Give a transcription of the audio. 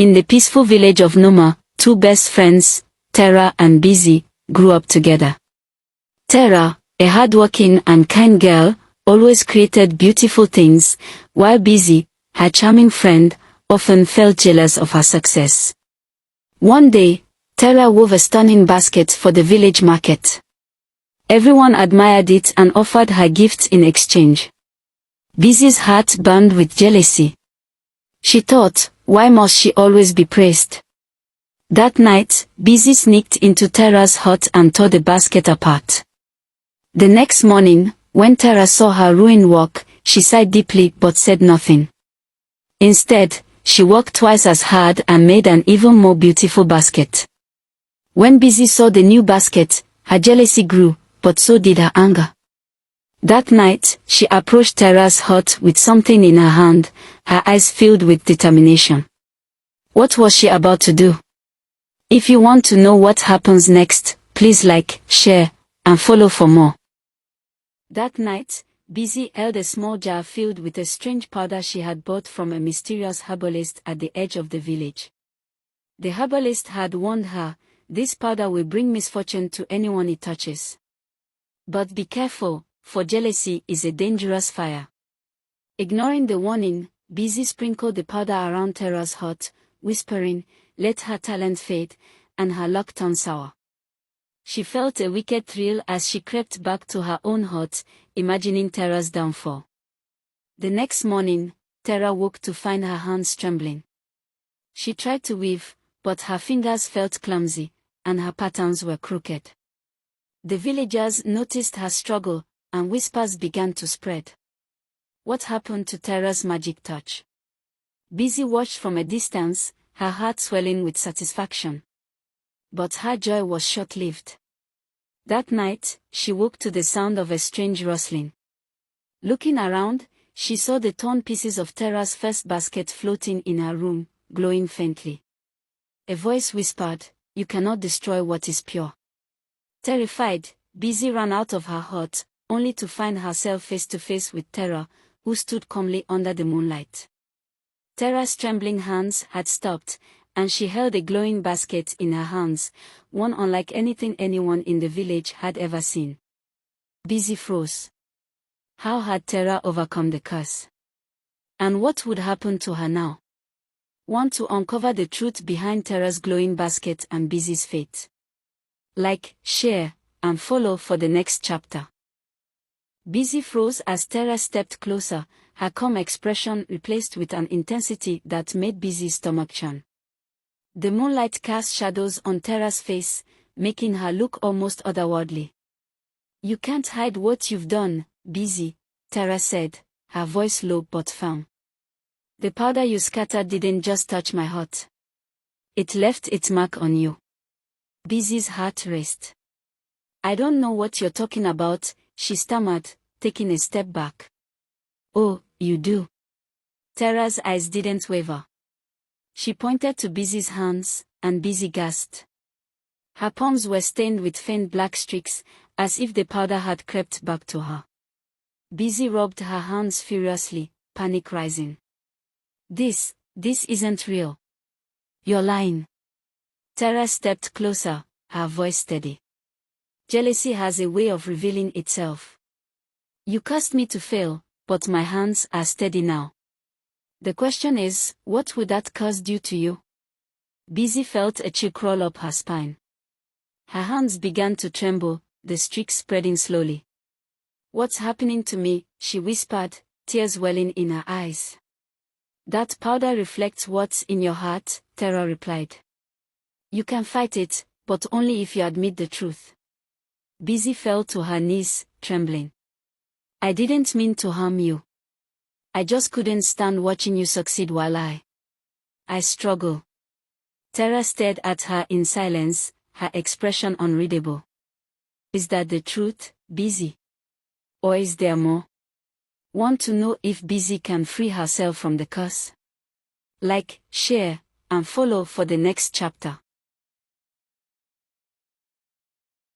In the peaceful village of Noma, two best friends, Tara and Busy, grew up together. Tara, a hardworking and kind girl, always created beautiful things, while Busy, her charming friend, often felt jealous of her success. One day, Tara wove a stunning basket for the village market. Everyone admired it and offered her gifts in exchange. Busy's heart burned with jealousy. She thought, why must she always be praised? That night, Busy sneaked into Tara's hut and tore the basket apart. The next morning, when Tara saw her ruined work, she sighed deeply but said nothing. Instead, she worked twice as hard and made an even more beautiful basket. When Busy saw the new basket, her jealousy grew, but so did her anger. That night, she approached Tara's hut with something in her hand, her eyes filled with determination. What was she about to do? If you want to know what happens next, please like, share, and follow for more. That night, Busy held a small jar filled with a strange powder she had bought from a mysterious herbalist at the edge of the village. The herbalist had warned her, this powder will bring misfortune to anyone it touches. But be careful, for jealousy is a dangerous fire. Ignoring the warning, Busy sprinkled the powder around Tara's hut, whispering, let her talent fade, and her luck turn sour. She felt a wicked thrill as she crept back to her own hut, imagining Tara's downfall. The next morning, Tara woke to find her hands trembling. She tried to weave, but her fingers felt clumsy, and her patterns were crooked. The villagers noticed her struggle, and whispers began to spread. What happened to Tara's magic touch? Busy watched from a distance, her heart swelling with satisfaction. But her joy was short-lived. That night, she woke to the sound of a strange rustling. Looking around, she saw the torn pieces of Tara's first basket floating in her room, glowing faintly. A voice whispered, you cannot destroy what is pure. Terrified, Busy ran out of her hut, only to find herself face to face with Tara, who stood calmly under the moonlight. Tara's trembling hands had stopped, and she held a glowing basket in her hands, one unlike anything anyone in the village had ever seen. Busy froze. How had Tara overcome the curse? And what would happen to her now? Want to uncover the truth behind Tara's glowing basket and Busy's fate? Like, share, and follow for the next chapter. Busy froze as Tara stepped closer, her calm expression replaced with an intensity that made Busy's stomach churn. The moonlight cast shadows on Tara's face, making her look almost otherworldly. You can't hide what you've done, Busy, Tara said, her voice low but firm. The powder you scattered didn't just touch my heart. It left its mark on you. Busy's heart raced. I don't know what you're talking about, she stammered, taking a step back. Oh, you do. Tara's eyes didn't waver. She pointed to Busy's hands, and Busy gasped. Her palms were stained with faint black streaks, as if the powder had crept back to her. Busy rubbed her hands furiously, panic rising. This isn't real. You're lying. Tara stepped closer, her voice steady. Jealousy has a way of revealing itself. You caused me to fail, but my hands are steady now. The question is, what would that curse do to you? Busy felt a chill crawl up her spine. Her hands began to tremble, the streaks spreading slowly. What's happening to me? She whispered, tears welling in her eyes. That powder reflects what's in your heart, Tara replied. You can fight it, but only if you admit the truth. Busy fell to her knees, trembling. I didn't mean to harm you. I just couldn't stand watching you succeed while I struggle. Tara stared at her in silence, her expression unreadable. Is that the truth, Busy? Or is there more? Want to know if Busy can free herself from the curse? Like, share, and follow for the next chapter.